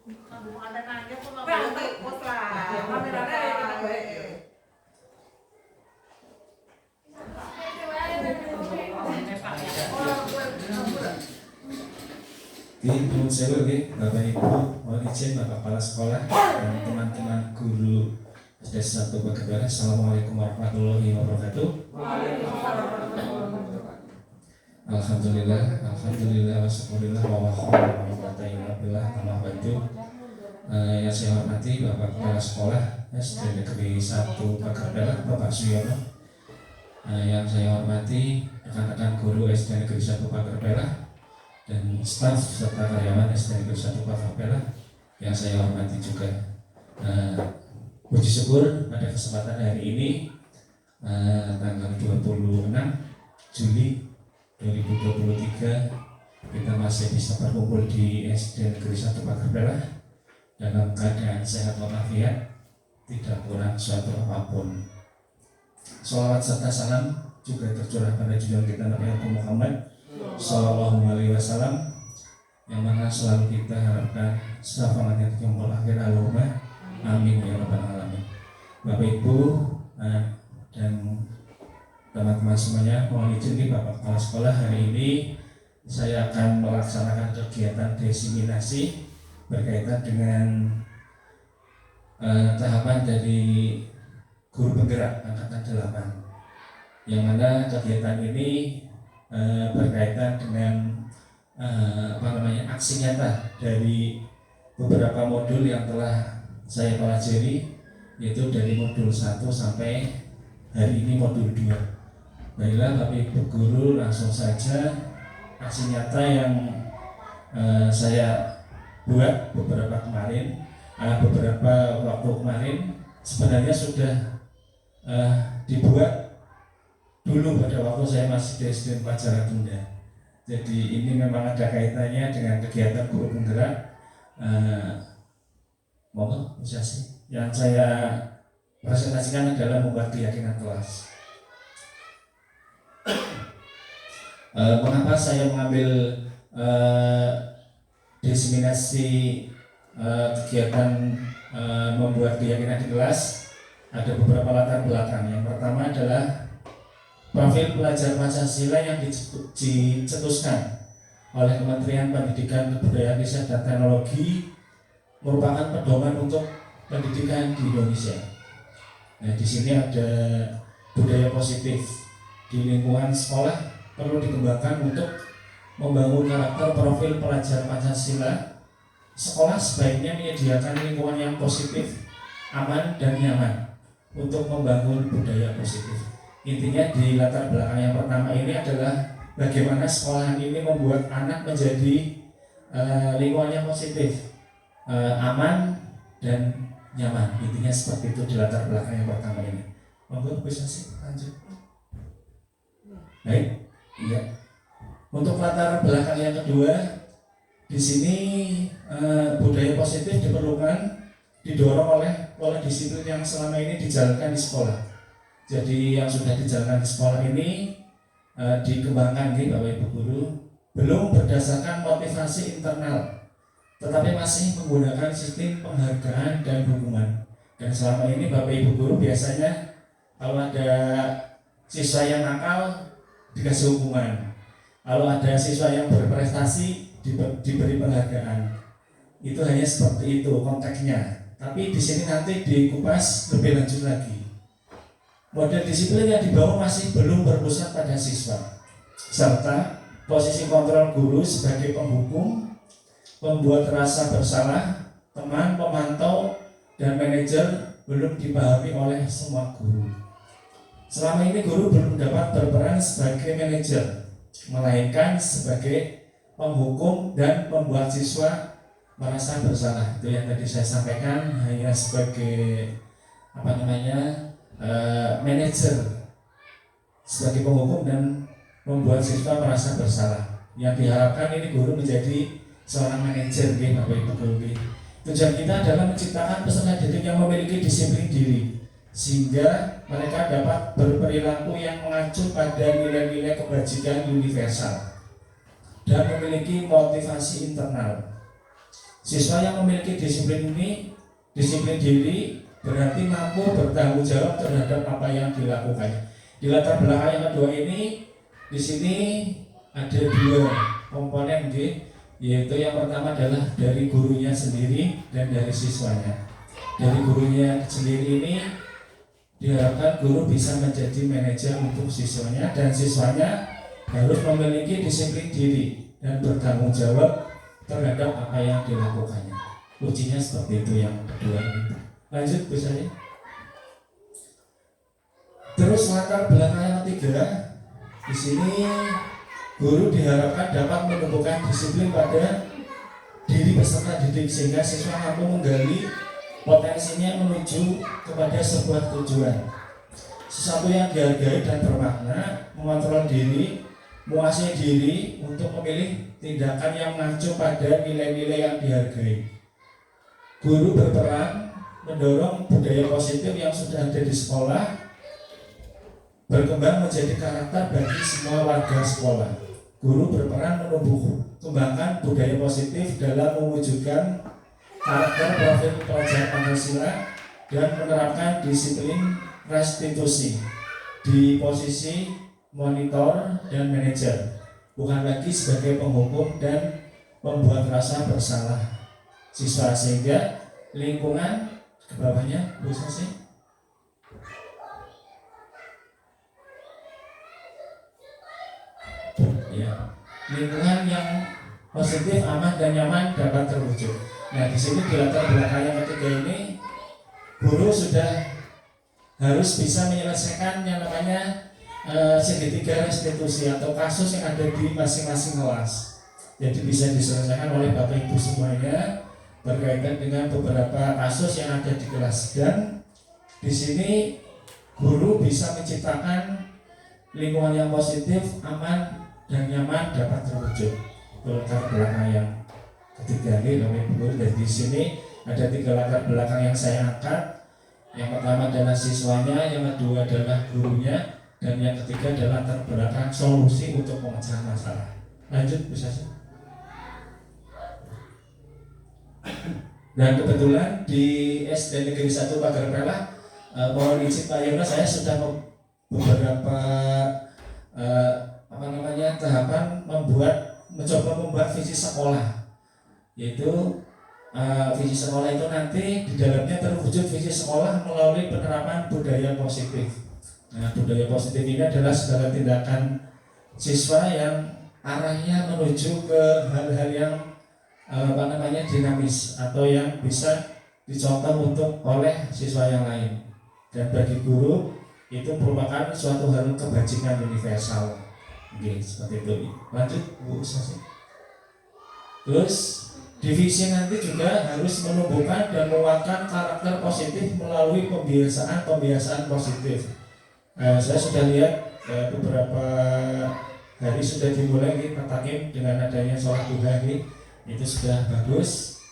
Ada nanya kok nggak Well, boleh. post lah. Kameranya kita baik. Menurut saya Bapak Ibu, mohon izin Bapak Kepala Sekolah dan teman-teman guru SD 1 Bagabara. Assalamualaikum warahmatullahi wabarakatuh. Alhamdulillah, wasyukurillah, wa hawla wa quwwata illa billah. Tambah baju. Yang saya hormati Bapak Kepala Sekolah SD Negeri 1 Bagabara, Bapak Suyono. Yang saya hormati rekan-rekan guru SD Negeri 1 Bagabara dan staf serta karyawan SD Negeri 1 Bagabara yang saya hormati juga. Puji syukur pada kesempatan hari ini tanggal 26 Juli 2023 kita masih bisa berkumpul di SD Negeri 1 Bagabara dalam keadaan sehat walafiat, tidak kurang suatu apapun. Sholawat serta salam juga tercurah pada junjungan kita Nabi Muhammad Sallallahu Alaihi Wasallam, yang mana selalu kita harapkan syafaatnya di yaumul akhir. Allahumma amin ya rabbal alamin. Bapak Ibu dan teman-teman semuanya, mohon izin nih Bapak Kepala Sekolah, hari ini saya akan melaksanakan kegiatan diseminasi berkaitan dengan tahapan dari guru penggerak angkatan 8, yang mana kegiatan ini berkaitan dengan aksi nyata dari beberapa modul yang telah saya pelajari, yaitu dari modul 1 sampai hari ini modul 2. Baiklah Bapak Ibu guru, langsung saja aksi nyata yang saya buat beberapa waktu kemarin sebenarnya sudah dibuat dulu pada waktu saya masih di SD 4 Jagatunda. Jadi ini memang ada kaitannya dengan kegiatan guru penggerak yang saya presentasikan adalah membuat keyakinan kelas. Mengapa saya mengambil diseminasi kegiatan membuat keyakinan di kelas? Ada beberapa latar belakang. Yang pertama adalah profil pelajar Pancasila yang dicetuskan oleh Kementerian Pendidikan, Kebudayaan, Riset dan Teknologi merupakan pedoman untuk pendidikan di Indonesia. Nah, di sini ada budaya positif di lingkungan sekolah perlu dikembangkan untuk membangun karakter profil pelajar Pancasila. Sekolah sebaiknya menyediakan lingkungan yang positif, aman dan nyaman untuk membangun budaya positif. Intinya di latar belakang yang pertama ini adalah bagaimana sekolahan ini membuat anak menjadi lingkungan yang positif, aman dan nyaman. Intinya seperti itu di latar belakang yang pertama ini. Monggo bisa sih lanjut. Baik, iya. Untuk latar belakang yang kedua, di sini budaya positif diperlukan, didorong oleh pola disiplin yang selama ini dijalankan di sekolah. Jadi yang sudah dijalankan di sekolah ini dikembangkan nih Bapak Ibu guru, belum berdasarkan motivasi internal, tetapi masih menggunakan sistem penghargaan dan hukuman. Dan selama ini Bapak Ibu guru biasanya kalau ada siswa yang nakal dikasih hukuman, kalau ada siswa yang berprestasi diberi penghargaan. Itu hanya seperti itu konteksnya. Tapi di sini nanti dikupas lebih lanjut lagi. Model disiplin yang dibangun masih belum berpusat pada siswa, serta posisi kontrol guru sebagai penghukum, pembuat rasa bersalah, teman, pemantau, dan manajer belum dipahami oleh semua guru. Selama ini guru belum dapat berperan sebagai manajer, melainkan sebagai penghukum dan membuat siswa merasa bersalah. Itu yang tadi saya sampaikan, hanya sebagai manajer, sebagai penghukum dan membuat siswa merasa bersalah. Yang diharapkan ini guru menjadi seorang manajer, Bapak Ibu guru. Tujuan kita adalah menciptakan peserta didik yang memiliki disiplin diri, sehingga mereka dapat berperilaku yang mengacu pada nilai-nilai kebajikan universal dan memiliki motivasi internal. Siswa yang memiliki disiplin ini, disiplin diri, berarti mampu bertanggung jawab terhadap apa yang dilakukannya. Di latar belakang yang kedua ini, di sini ada dua komponen, yaitu yang pertama adalah dari gurunya sendiri dan dari siswanya. Dari gurunya sendiri ini diharapkan guru bisa menjadi manajer untuk siswanya, dan siswanya harus memiliki disiplin diri dan bertanggung jawab terhadap apa yang dilakukannya. Ujinya seperti itu yang kedua ini. Lanjut bisa ya. Terus latar belakang yang ketiga, di sini guru diharapkan dapat menumbuhkan disiplin pada diri peserta didik sehingga siswa mampu menggali potensinya menuju kepada sebuah tujuan. Sesuatu yang dihargai dan bermakna, mengontrol diri, menguasai diri untuk memilih tindakan yang mengacu pada nilai-nilai yang dihargai. Guru berperan mendorong budaya positif yang sudah ada di sekolah berkembang menjadi karakter bagi semua warga sekolah. Guru berperan menumbuh kembangkan budaya positif dalam mewujudkan karakter profil pelajar Pancasila dan menerapkan disiplin restitusi di posisi monitor dan manajer, bukan lagi sebagai penghukum dan membuat rasa bersalah siswa, sehingga lingkungan ke bawahnya bisa sih. Ya, lingkungan yang positif, aman dan nyaman dapat terwujud. Nah, di sini di latar belakang yang ketiga ini, guru sudah harus bisa menyelesaikan yang namanya segitiga restitusi atau kasus yang ada di masing-masing kelas. Jadi bisa diselesaikan oleh Bapak Ibu semuanya berkaitan dengan beberapa kasus yang ada di kelas, dan di sini guru bisa menciptakan lingkungan yang positif, aman dan nyaman dapat terwujud. Latar belakang yang ketiga ini, Bapak Ibu, dan di sini ada 3 latar belakang yang saya angkat. Yang pertama adalah siswanya, yang kedua adalah gurunya, dan yang ketiga adalah latar belakang solusi untuk memecah masalah. Lanjut bisa sih. Dan kebetulan di SD Negeri 1 Pagar Pelah, mohon izin Pak Yono, saya sudah beberapa tahapan mencoba membuat visi sekolah, yaitu visi sekolah itu nanti di dalamnya terwujud visi sekolah melalui penerapan budaya positif. Nah, budaya positif ini adalah segala tindakan siswa yang arahnya menuju ke hal-hal yang dinamis atau yang bisa dicontoh untuk oleh siswa yang lain. Dan bagi guru itu merupakan suatu hal kebajikan universal. Oke, seperti itu. Lanjut Bu Sasi. Terus divisi nanti juga harus menumbuhkan dan menguatkan karakter positif melalui pembiasaan positif. Saya sudah lihat beberapa hari sudah dimulai Pak Takim dengan adanya sholat duha ini, itu sudah bagus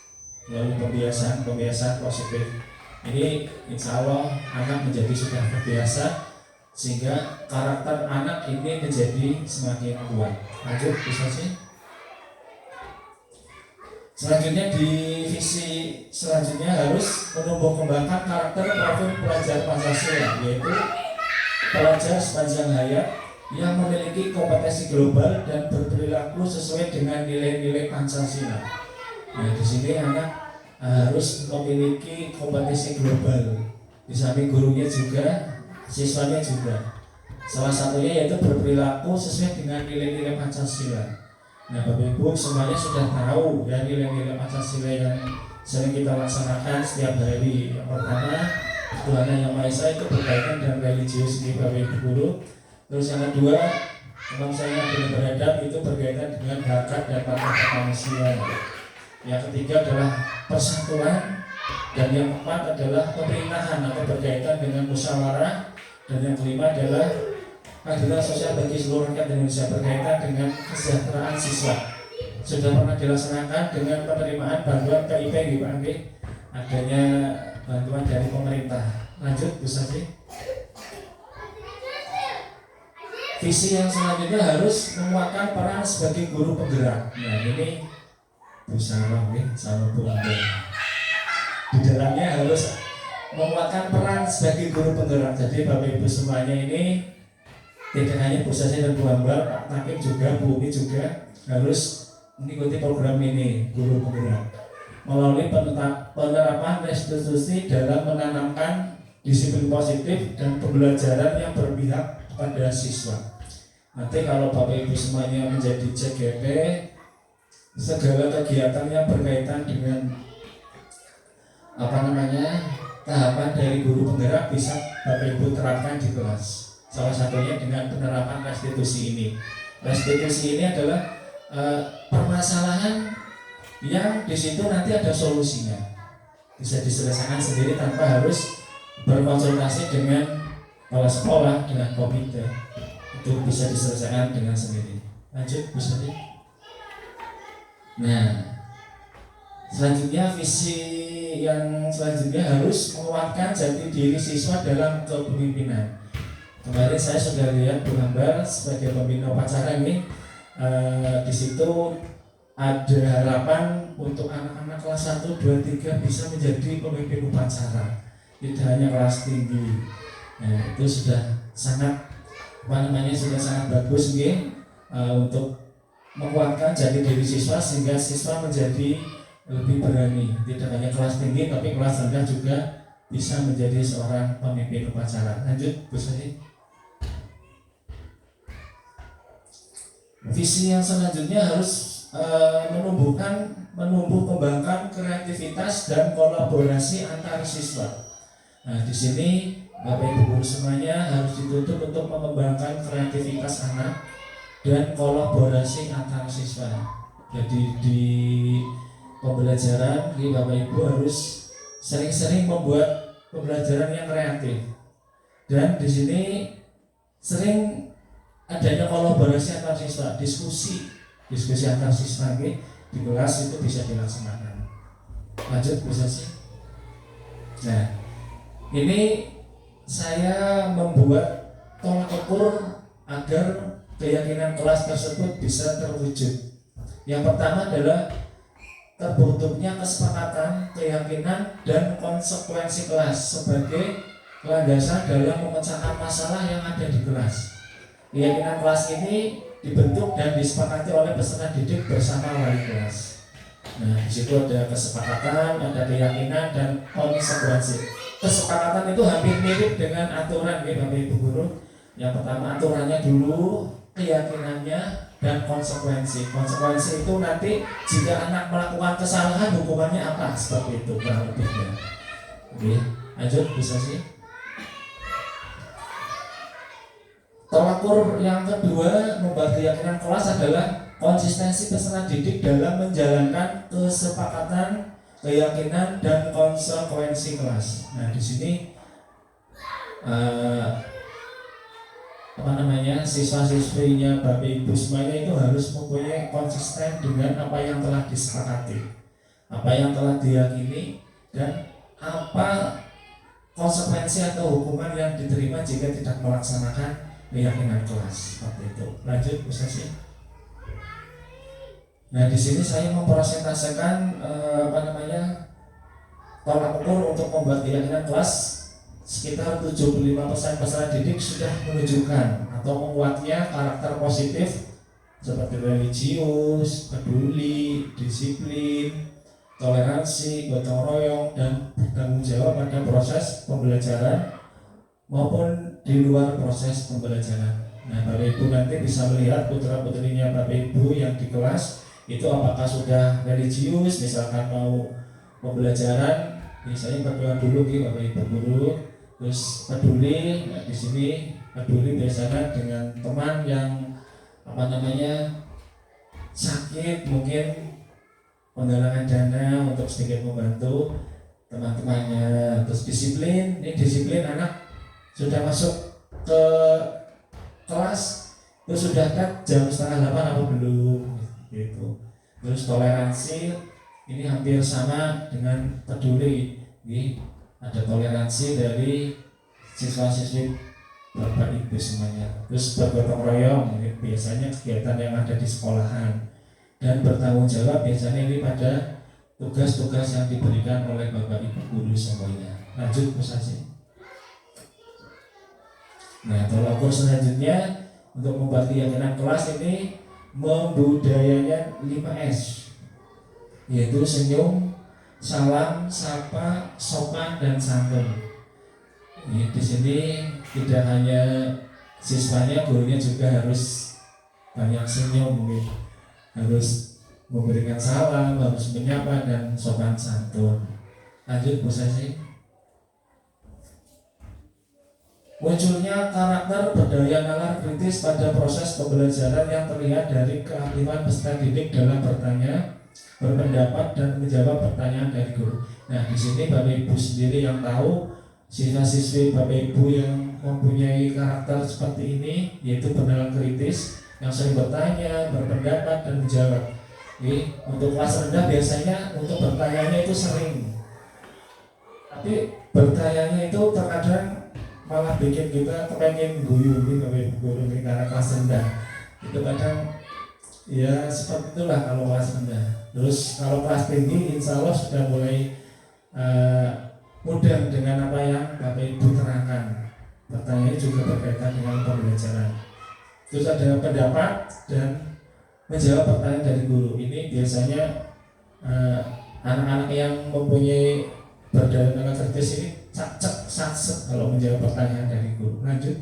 melalui pembiasaan positif. Ini insya Allah anak menjadi sudah terbiasa sehingga karakter anak ini menjadi semakin kuat. Lanjut bisa sih. Selanjutnya di visi selanjutnya harus menumbuh kembangkan karakter profil pelajar Pancasila, yaitu pelajar sepanjang hayat yang memiliki kompetensi global dan berperilaku sesuai dengan nilai-nilai Pancasila. Nah, di sini anak harus memiliki kompetensi global. Di samping gurunya juga, siswanya juga. Salah satunya yaitu berperilaku sesuai dengan nilai-nilai Pancasila. Nah, Bapak Ibu semuanya sudah tahu ya nilai-nilai Pancasila yang sering kita laksanakan setiap hari. Yang pertama, Tuhan Yang Maha Esa itu berkaitan dengan religius di Bapak Ibu guru. Terus yang kedua, bangsa yang beradab itu berkaitan dengan hak dan martabat manusia. Yang ketiga adalah persatuan, dan yang keempat adalah pemerintahan atau berkaitan dengan musyawarah, dan yang kelima adalah keadilan sosial bagi seluruh rakyat Indonesia berkaitan dengan kesejahteraan siswa. Sudah pernah dilaksanakan dengan penerimaan bantuan KIP di Pak Anggi, adanya bantuan dari pemerintah. Lanjut bisa sih. Visi yang selanjutnya harus menguatkan peran sebagai guru penggerak. Nah, ini Bu Sarah sama Bu Amber. Di dalamnya harus menguatkan peran sebagai guru penggerak. Jadi Bapak Ibu semuanya ini tidak hanya Bu Sasi dan Bu Amber, Pak Takim juga, Bu Umi juga harus mengikuti program ini, guru penggerak, melalui penerapan restitusi dalam menanamkan disiplin positif dan pembelajaran yang berpihak pada siswa. Nanti kalau Bapak Ibu semuanya menjadi CGP, segala kegiatan yang berkaitan dengan tahapan dari guru penggerak bisa Bapak Ibu terapkan di kelas. Salah satunya dengan penerapan restitusi ini. Restitusi ini adalah permasalahan yang di situ nanti ada solusinya, bisa diselesaikan sendiri tanpa harus berkonsultasi dengan kepala sekolah, dengan komite. Itu bisa diselesaikan dengan sendiri. Lanjut, Bu Sati. Nah, selanjutnya visi yang selanjutnya harus menguatkan jati diri siswa dalam kepemimpinan. Kemarin saya sudah lihat Bu Ambar sebagai pembina upacara ini, di situ ada harapan untuk anak-anak kelas 1, 2, 3 bisa menjadi pemimpin upacara. Tidak hanya kelas tinggi. Nah, itu sudah sangat sudah sangat bagus untuk menguatkan jati diri siswa sehingga siswa menjadi lebih berani. Tidak hanya kelas tinggi tapi kelas rendah juga bisa menjadi seorang pemimpin upacara. Lanjut, Bu Sari. Visi yang selanjutnya harus menumbuh kembangkan kreativitas dan kolaborasi antar siswa. Nah, di sini Bapak Ibu guru semuanya harus dituntut untuk mengembangkan kreativitas anak dan kolaborasi antar siswa. Jadi di pembelajaran Bapak Ibu harus sering-sering membuat pembelajaran yang kreatif. Dan di sini sering adanya kolaborasi antar siswa, diskusi antar siswa di kelas itu bisa dilaksanakan. Lanjut bisa sih. Nah, ini saya membuat tolak ukur agar keyakinan kelas tersebut bisa terwujud. Yang pertama adalah terbentuknya kesepakatan, keyakinan, dan konsekuensi kelas sebagai landasan dalam memecahkan masalah yang ada di kelas. Keyakinan kelas ini dibentuk dan disepakati oleh peserta didik bersama wali kelas. Nah, di situ ada kesepakatan, ada keyakinan, dan konsekuensi. Kesepakatan itu hampir mirip dengan aturan Bapak Ibu guru. Yang pertama aturannya dulu, keyakinannya, dan konsekuensi. Konsekuensi itu nanti jika anak melakukan kesalahan hukumannya apa, seperti itu kurang lebihnya. Oke, lanjut bisa sih. Tolak ukur yang kedua membuat keyakinan kelas adalah konsistensi peserta didik dalam menjalankan kesepakatan, keyakinan, dan konsekuensi kelas. Nah, di sini siswa-siswinya Bapak Ibu semuanya itu harus mempunyai konsisten dengan apa yang telah disepakati, apa yang telah diyakini, dan apa konsekuensi atau hukuman yang diterima jika tidak melaksanakan keyakinan kelas. Seperti itu. Lanjut, Bu Sasi. Nah, di sini saya mempresentasikan tolak ukur untuk membuat keyakinan kelas. Sekitar 75% peserta didik sudah menunjukkan atau menguatnya karakter positif seperti religius, peduli, disiplin, toleransi, gotong royong, dan bertanggung jawab pada proses pembelajaran maupun di luar proses pembelajaran. Nah, Bapak Ibu nanti bisa melihat putra-putrinya Bapak Ibu yang di kelas itu apakah sudah religius, misalkan mau pembelajaran, misalnya berdoa dulu Bapak Ibu guru, terus peduli. Nah, di sini peduli biasanya dengan teman yang sakit, mungkin penggalangan dana untuk sedikit membantu teman-temannya. Terus disiplin, ini disiplin anak sudah masuk ke kelas, terus sudah kan jam 7:30 apa belum gitu. Terus toleransi ini hampir sama dengan peduli. Ada toleransi dari siswa-siswi Bapak Ibu semuanya. Terus bergotong royong, biasanya kegiatan yang ada di sekolahan. dan bertanggung jawab biasanya ini pada tugas-tugas yang diberikan oleh Bapak Ibu guru semuanya. Lanjut Bu Sasi. Nah, tolak ukur selanjutnya untuk membuat keyakinan kelas ini membudayanya 5S, yaitu senyum, salam, sapa, sopan, dan santun. Di sini tidak hanya siswanya, gurunya juga harus banyak senyum, gitu. Harus memberikan salam, harus menyapa, dan sopan santun. Lanjut Bu Sesi. Munculnya karakter berdaya nalar kritis pada proses pembelajaran yang terlihat dari keahlian peserta didik dalam bertanya, berpendapat, dan menjawab pertanyaan dari guru. Nah, di sini Bapak Ibu sendiri yang tahu, siswa-siswi Bapak Ibu yang mempunyai karakter seperti ini, yaitu bernalar kritis, yang sering bertanya, berpendapat, dan menjawab. Jadi, untuk kelas rendah biasanya untuk bertanyanya itu sering, tapi bertanyanya itu terkadang malah bikin kita pengen guyu gitu, guru karena kelas rendah itu kadang ya seperti itulah kalau kelas rendah. Terus kalau kelas tinggi insya Allah sudah mulai mudah dengan apa yang Bapak Ibu terangkan. Pertanyaan juga berkaitan dengan pembelajaran. Terus ada pendapat dan menjawab pertanyaan dari guru. Ini biasanya anak-anak yang mempunyai berdaya nalar kritis ini cak satset kalau menjawab pertanyaan dari guru. Lanjut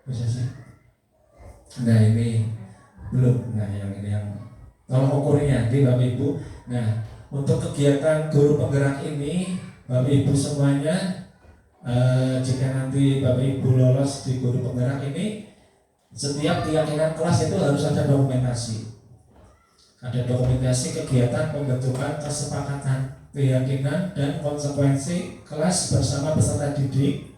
bisa sih. Nah ini belum. Nah yang ini yang tolong ukurnya di Bapak Ibu. Nah untuk kegiatan guru penggerak ini Bapak Ibu semuanya jika nanti Bapak Ibu lolos di guru penggerak ini, setiap keyakinan kelas itu harus ada dokumentasi. Ada dokumentasi kegiatan pembentukan kesepakatan, keyakinan, dan konsekuensi kelas bersama peserta didik,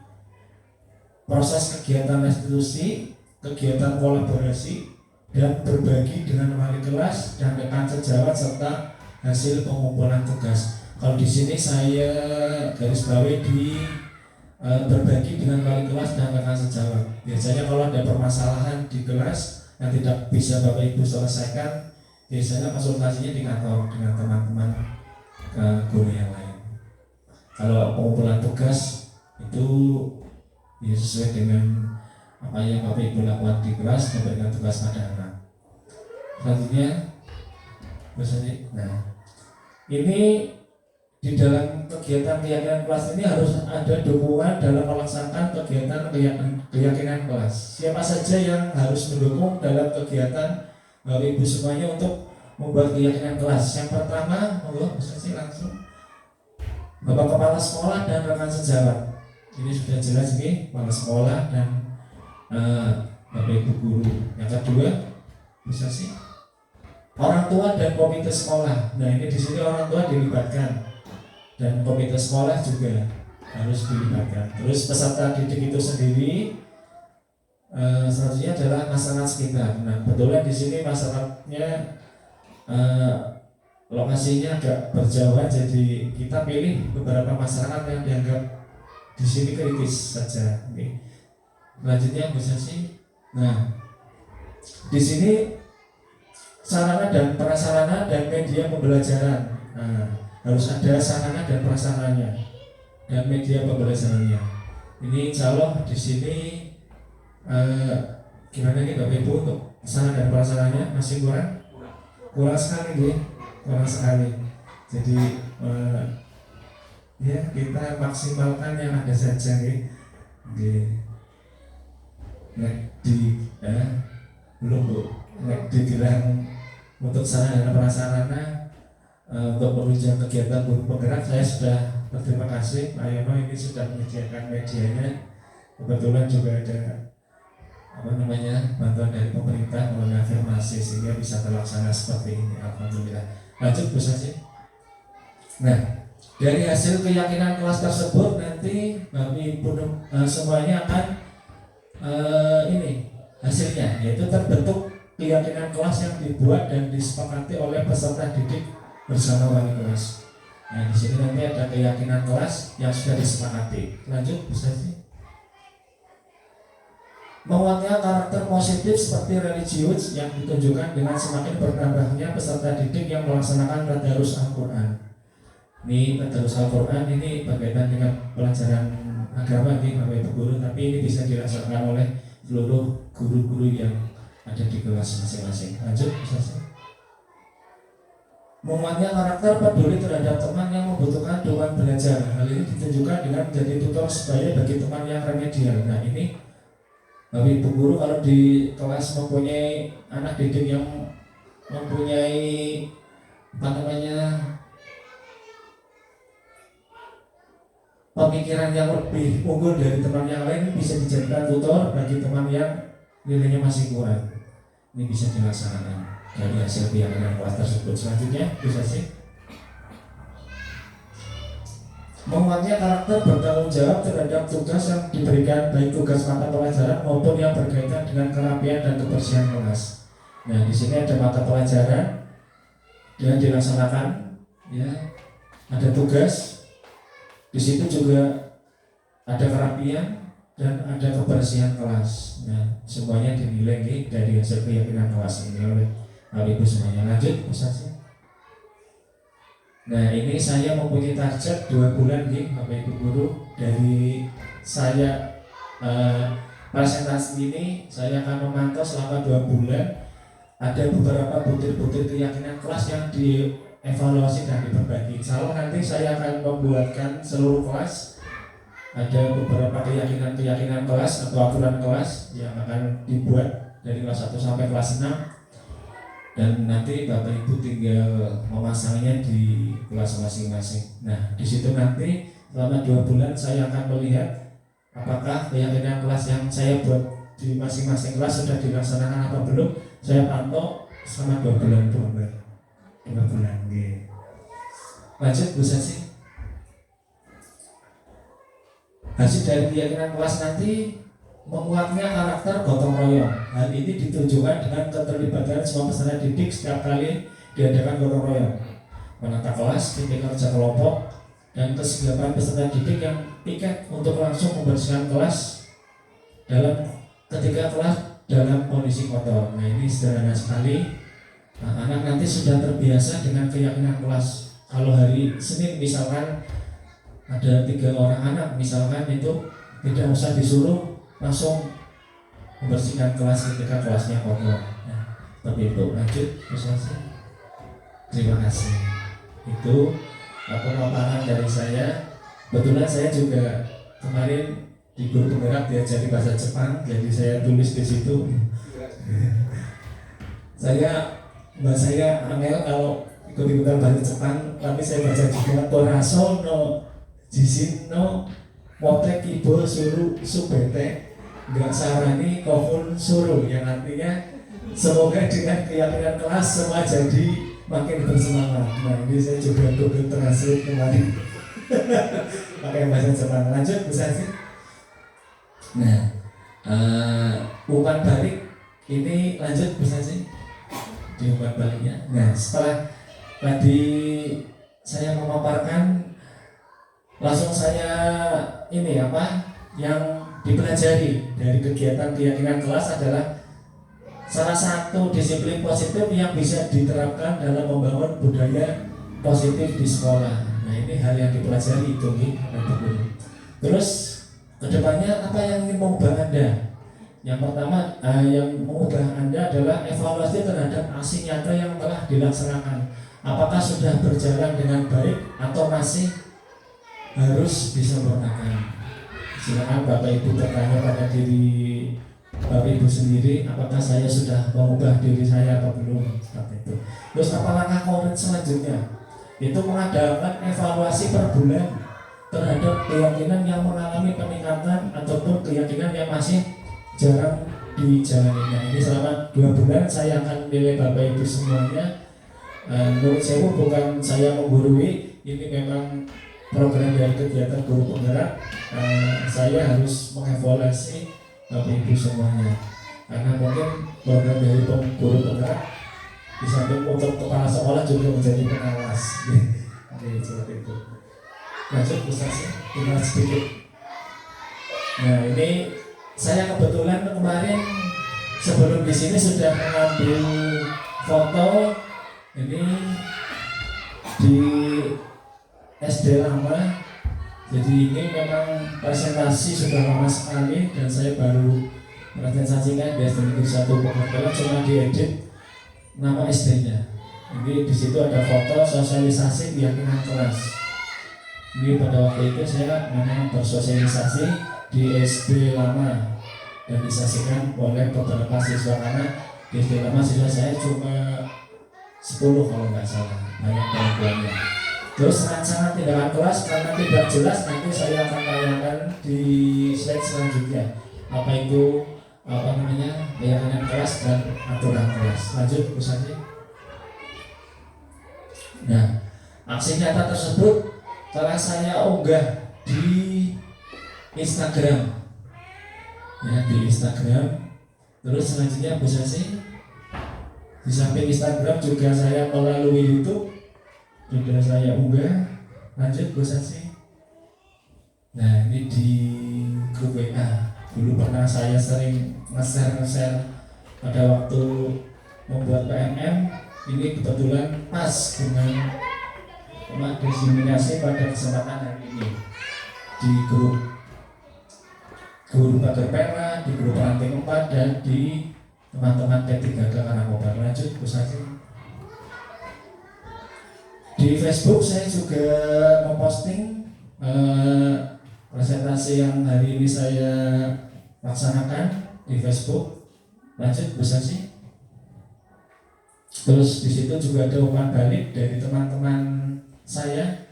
proses kegiatan restitusi, kegiatan kolaborasi, dan berbagi dengan wali kelas dan rekan sejawat serta hasil pengumpulan tugas. Kalau di sini saya garis bawahi di berbagi dengan wali kelas dan rekan sejawat. Biasanya kalau ada permasalahan di kelas yang tidak bisa Bapak Ibu selesaikan, biasanya konsultasinya di kantor dengan teman-teman ke guru yang lain. Kalau pengumpulan tugas itu ya sesuai dengan apa yang Bapak Ibu lakukan di kelas, memberikan tugas pada anak. Selanjutnya, nah ini di dalam kegiatan keyakinan kelas ini harus ada dukungan dalam melaksanakan kegiatan keyakinan kelas. Siapa saja yang harus mendukung dalam kegiatan Bapak Ibu semuanya untuk membuat keyakinan kelas? Yang pertama, bisa sih langsung Bapak Kepala Sekolah dan rekan sejawat. Ini sudah jelas nih, Kepala Sekolah dan Bapak Ibu guru. Yang kedua, bisa sih orang tua dan komite sekolah. Nah ini di sini orang tua dilibatkan dan komite sekolah juga harus dilibatkan. Terus peserta didik itu sendiri, selanjutnya adalah masyarakat sekitar. Nah kebetulan di sini masyarakatnya lokasinya agak berjauhan, jadi kita pilih beberapa masyarakat yang dianggap di sini kritis saja. Oke. Selanjutnya bisa sih. Nah di sini sarana dan prasarana dan media pembelajaran. Nah, harus ada sarana dan prasarananya dan media pembelajarannya. Ini insya Allah di sini gimana nih Bapak Ibu untuk sarana dan prasarannya masih kurang sekali nih, kurang sekali. Jadi ya kita maksimalkan yang ada saja nih. Belum Bu, dibilang untuk sarana dan prasarana untuk menunjang kegiatan guru penggerak, saya sudah berterima kasih Pak Yono ini sudah menyediakan medianya. Kebetulan juga ada bantuan dari pemerintah melalui afirmasi sehingga bisa terlaksana seperti ini. Alhamdulillah. Lanjut Bu Sasi. Nah dari hasil keyakinan kelas tersebut nanti Bapak Ibu semuanya akan ini hasilnya, yaitu terbentuk keyakinan kelas yang dibuat dan disepakati oleh peserta didik bersama wali kelas. Nah di sini nanti ada keyakinan kelas yang sudah disepakati. Lanjut bisa sih. Menguatnya karakter positif seperti religius yang ditunjukkan dengan semakin bertambahnya peserta didik yang melaksanakan tadarus Al-Quran. Ini tadarus Al-Quran ini berkaitan dengan pelajaran agama nih Bapak Ibu guru, tapi ini bisa dirasakan oleh seluruh guru-guru yang ada di kelas masing-masing. Lanjut, bisa sih. Menguatnya karakter peduli terhadap teman yang membutuhkan dukungan belajar. Hal ini ditunjukkan dengan menjadi tutor sebaya bagi teman yang remedial. Nah ini Bapak Ibu guru kalau di kelas mempunyai anak didik yang mempunyai apa namanya pemikiran yang lebih unggul dari teman yang lain, bisa dijadikan tutor bagi teman yang nilainya masih kurang. Ini bisa dilaksanakan dari hasil keyakinan kelas tersebut. Selanjutnya bisa sih. Menguatnya karakter bertanggung jawab terhadap tugas yang diberikan, baik tugas mata pelajaran maupun yang berkaitan dengan kerapian dan kebersihan kelas. Nah di sini ada mata pelajaran yang dilaksanakan, ya, ada tugas. Di situ juga ada kerapian dan ada kebersihan kelas. Nah, semuanya dinilai nih dari hasil keyakinan kelas ini oleh Ibu semuanya. Lanjut, bisa sih. Nah, ini saya mempunyai target 2 bulan nih, Bapak Ibu guru. Dari saya presentasi ini, saya akan memantau selama 2 bulan. Ada beberapa butir-butir keyakinan kelas yang dievaluasi dan diperbagi. Insya Allah nanti saya akan membuatkan seluruh kelas. Ada beberapa keyakinan kelas atau aturan kelas yang akan dibuat dari kelas 1 sampai kelas 6. Dan nanti Bapak Ibu tinggal memasangnya di kelas masing-masing. Nah, di situ nanti selama 2 bulan saya akan melihat apakah keyakinan kelas yang saya buat di masing-masing kelas sudah dilaksanakan apa belum. Saya pantau selama 2 bulan. 2 bulan. Okay. Lanjut, Bu Sasi. Hasil dari keyakinan kelas nanti menguatnya karakter gotong royong. Hal ini ditunjukkan dengan keterlibatan semua peserta didik setiap kali diadakan gotong royong, menata kelas, titik kerja kelompok, dan kesigapan peserta didik yang piket untuk langsung membersihkan kelas ketika kelas dalam kondisi kotor. Nah ini sederhana sekali. Nah, anak nanti sudah terbiasa dengan keyakinan kelas. Kalau hari Senin misalkan ada 3 orang anak misalkan, itu tidak usah disuruh langsung membersihkan kelas ketika kelasnya kotor. Nah, seperti itu. Lanjut, terima kasih. Itu pemaparan dari saya. Kebetulan saya juga kemarin di guru penggerak diajari bahasa Jepang, jadi saya tulis di situ. Bahasanya angel kalau ikut-ikutan bahasa Jepang, tapi saya baca juga Toraso no Jishin no Motek Ibo Suru Subete Gak Sarani Kofun Suru, yang artinya semoga dengan keyakinan kelas semua jadi makin bersemangat. Nah ini saya juga Google Translate kemarin pakai bahasa Jepang. Lanjut, bisa sih. Nah, umpan balik ini lanjut, bisa sih di umpan baliknya. Nah, setelah tadi saya memaparkan, langsung saya ini yang dipelajari dari kegiatan keyakinan kelas adalah salah satu disiplin positif yang bisa diterapkan dalam membangun budaya positif di sekolah. Nah, ini hal yang dipelajari itu nih. Terus kedepannya apa yang ingin mengubah Anda? Yang pertama yang mengubah Anda adalah evaluasi terhadap aksi nyata yang telah dilaksanakan. Apakah sudah berjalan dengan baik atau masih harus disempurnakan? Silakan Bapak Ibu bertanya pada diri Bapak Ibu sendiri, apakah saya sudah mengubah diri saya atau belum, seperti itu. Terus apa langkah konkret selanjutnya? Itu mengadakan evaluasi per bulan terhadap keyakinan yang mengalami peningkatan ataupun keyakinan yang masih jarang dijalani. Nah, ini selama 2 bulan saya akan nilai Bapak Ibu semuanya. Menurut saya bukan saya menggurui, ini memang program dari kegiatan guru penggerak. Saya harus mengevaluasi Bapak Ibu semuanya, karena mungkin program dari guru penggerak di samping untuk kepala sekolah juga menjadi pengawas. Oke, seperti itu. Lanjut, Ustaz, tinggal sedikit. Nah, ini Saya kebetulan kemarin sebelum di sini sudah mengambil foto ini di SD lama. Jadi ini memang presentasi sudah lama sekali dan saya baru presentasikan di SD Negeri 1 Pokoknya cuma diedit nama SD-nya. Jadi di situ ada foto sosialisasi keyakinan kelas. Ini pada waktu itu saya memang bersosialisasi di SD lama dan disaksikan oleh beberapa siswa karena di SD lama siswa saya cuma 10 kalau nggak salah, banyak perempuannya. Terus rancangan tindakan kelas karena tidak jelas nanti saya akan tayangkan di slide selanjutnya. Apa itu keyakinan kelas dan aturan kelas. Lanjut Bu Santi. Nah, aksi nyata tersebut telah saya unggah di Instagram. Ya, di Instagram. Terus selanjutnya Bu Santi. Di samping Instagram juga saya melalui YouTube sudah saya unggah. Lanjut Bu Santi. Nah, ini di grup WA. Dulu pernah saya sering nge-share pada waktu membuat PMM. Ini kebetulan pas dengan diseminasi pada kesempatan hari ini di grup Guru Pagar Pena, di grup Ranting 4 dan di teman-teman P3K Karangkobar. Lanjut Bu Santi. Di Facebook saya juga memposting presentasi yang hari ini saya laksanakan di Facebook. Lanjut Bu Santi. Terus di situ juga ada umpan balik dari teman-teman saya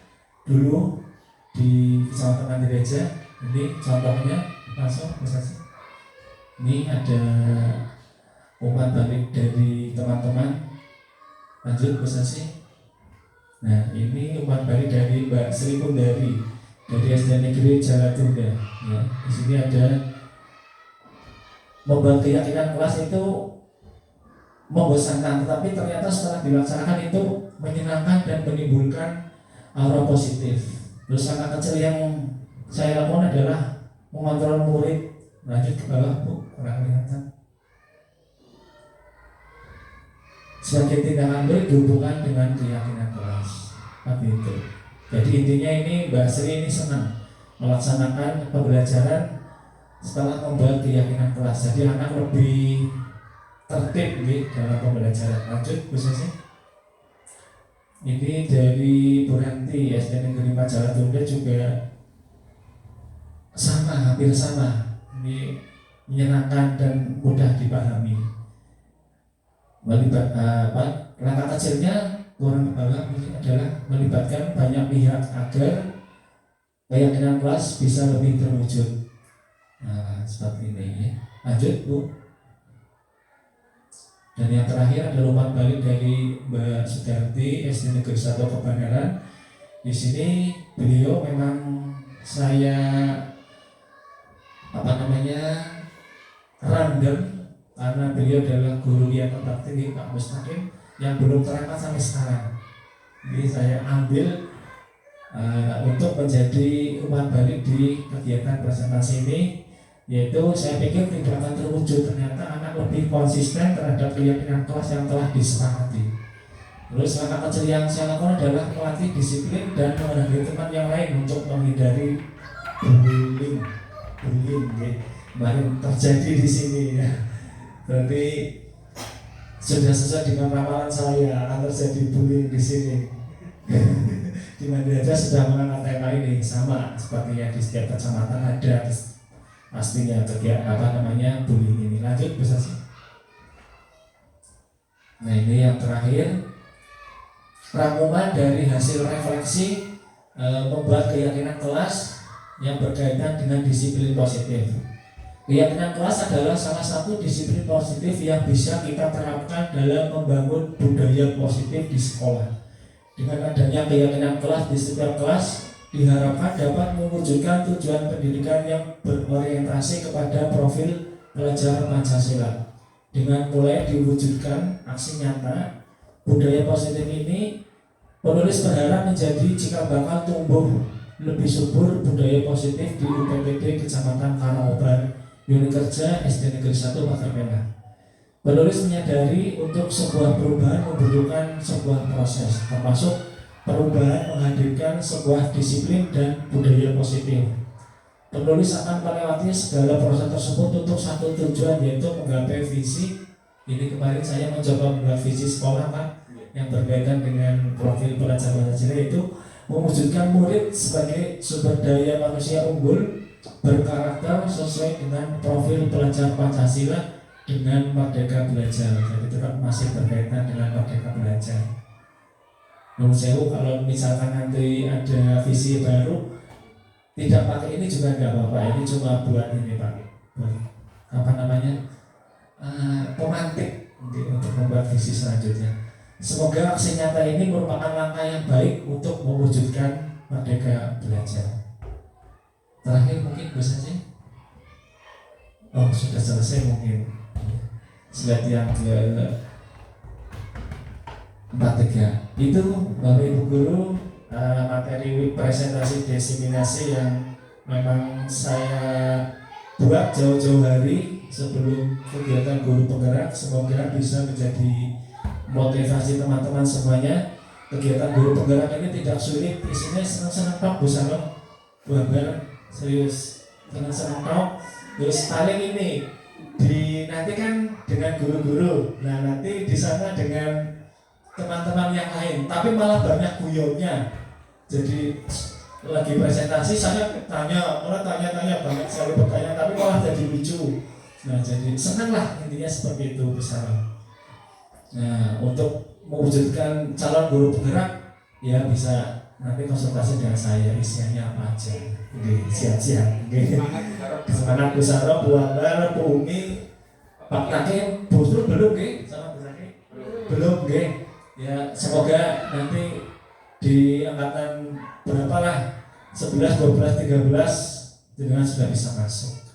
dulu di Kecamatan Gereja. Ini contohnya langsung Bu Santi. Ini ada umpan balik dari teman-teman. Lanjut Bu Santi. Nah, ini umpan balik dari Mbak Sri Kundari dari SD Negeri Jalatunda. Ya, di sini ada membuat keyakinan kelas itu membosankan, tetapi ternyata setelah dilaksanakan itu menyenangkan dan menimbulkan aura positif. Terus langkah kecil yang saya lakukan adalah mengontrol murid. Lanjut ke bawah Bu, kurang kelihatan. Sebagai tindakan murid dihubungkan dengan keyakinan kelas. Tapi itu. Jadi intinya ini Mbak Sri ini senang melaksanakan pembelajaran setelah membuat keyakinan kelas. Jadi anak lebih tertib dalam pembelajaran. Lanjut Bu Sesi. Ini dari Bu Ranti SD Negeri 4 Jalatunda juga sama, hampir sama. Ini menyenangkan dan mudah dipahami. Langkah kecilnya kurang bawah ini adalah melibatkan banyak pihak agar keyakinan kelas bisa lebih terwujud. Nah, seperti ini ya. Lanjut Bu. Dan yang terakhir adalah umpan balik dari Mbak Sudarti SD Negeri 1 Kebenaran. Di sini beliau memang saya random karena beliau adalah guru yang berbakti Pak Mustaqim yang belum terangkat sampai sekarang. Jadi saya ambil untuk menjadi umpan balik di kegiatan presentasi ini. Yaitu saya pikir tidak akan terwujud, ternyata anak lebih konsisten terhadap keyakinan kelas yang telah disepakati. Terus langkah kecil yang saya lakukan adalah melatih disiplin dan menghargai teman yang lain untuk menghindari bullying ya. Kemarin terjadi di sini ya. Berarti sudah sesuai dengan ramalan saya akan terjadi bullying di sini. Di mana aja sudah mengangkat tema ini sama sepertinya di setiap kecamatan ada pastinya bullying ini. Lanjut bisa sih. Nah, ini yang terakhir rangkuman dari hasil refleksi membuat keyakinan kelas yang berkaitan dengan disiplin positif. Keyakinan kelas adalah salah satu disiplin positif yang bisa kita terapkan dalam membangun budaya positif di sekolah. Dengan adanya keyakinan kelas di setiap kelas diharapkan dapat mewujudkan tujuan pendidikan yang berorientasi kepada profil pelajar Pancasila. Dengan mulai diwujudkan aksi nyata budaya positif ini, penulis berharap menjadi cikal bakal tumbuh lebih subur budaya positif di UPPD Kecamatan Karangkobar Unit kerja SD Negeri 1 Pagar Merah. Penulis menyadari untuk sebuah perubahan membutuhkan sebuah proses, termasuk perubahan menghadirkan sebuah disiplin dan budaya positif. Penulis akan melewati segala proses tersebut untuk satu tujuan, yaitu menggapai visi. Ini kemarin saya mencoba membuat visi sekolah Pak, yang berkaitan dengan profil pelajar Pancasila, yaitu mewujudkan murid sebagai sumber daya manusia unggul berkarakter sesuai dengan profil pelajar Pancasila dengan Merdeka Belajar. Jadi itu kan masih berkaitan dengan Merdeka Belajar. Menurut saya kalau misalkan nanti ada visi baru tidak pakai ini juga nggak apa-apa. Ini cuma buat ini Pak, buat apa namanya, pemantik untuk membuat visi selanjutnya. Semoga aksi nyata ini merupakan langkah yang baik untuk mewujudkan Merdeka Belajar. Terakhir mungkin bisa sih. Oh sudah selesai mungkin. Slide yang ke-43 itu Bapak Ibu Guru, materi presentasi diseminasi yang memang saya buat jauh-jauh hari sebelum kegiatan guru penggerak. Semoga bisa menjadi motivasi teman-teman semuanya. Kegiatan guru penggerak ini tidak sulit, isinya senang-senang Pak Bu Salom, Bu Ambar, serius senang-senang Pak. Terus paling ini dinantikan dengan guru-guru. Nah nanti di sana dengan teman-teman yang lain, tapi malah banyak guyonnya. Jadi lagi presentasi saya tanya, orang tanya-tanya banyak sekali pertanyaan, tapi malah jadi lucu. Nah jadi senang lah, intinya seperti itu besar. Nah untuk mewujudkan calon guru penggerak ya bisa nanti konsultasi dengan saya, isiannya apa aja. Oke, siap-siap. Oke. Semangat Bu Saro, Bu Ambar, Bu Umi, Pak Takim, Bu Sur belum ke? Sama Bu Takim? Belum ke? Ya semoga nanti di angkatan berapa lah, 11, 12, 13 dengan sudah bisa masuk.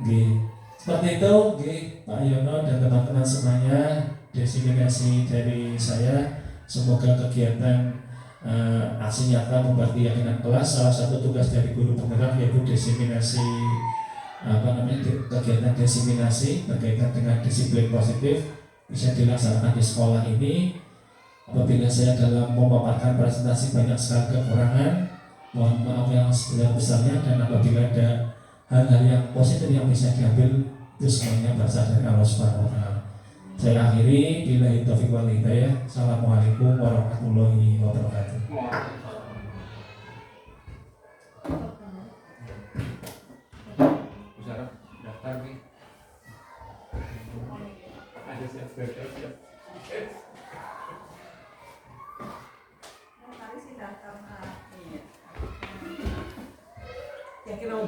Oke. Seperti itu, oke, Pak Yono dan teman-teman semuanya, diseminasi dari saya. Semoga kegiatan aksi nyata membuat keyakinan kelas, salah satu tugas dari guru penggerak yaitu diseminasi kegiatan diseminasi berkaitan dengan disiplin positif bisa dilaksanakan di sekolah ini. Apabila saya dalam memaparkan presentasi banyak sekali kekurangan, mohon maaf yang sebesar-besarnya, dan apabila ada hal-hal yang positif yang bisa diambil, itu semuanya berasal dari Allah Subhanahu wa Ta'ala. Saya akhiri, billahi taufiq wal hidayah. Assalamualaikum warahmatullahi wabarakatuh. Daftar nih. Ada siap. Yang kita mau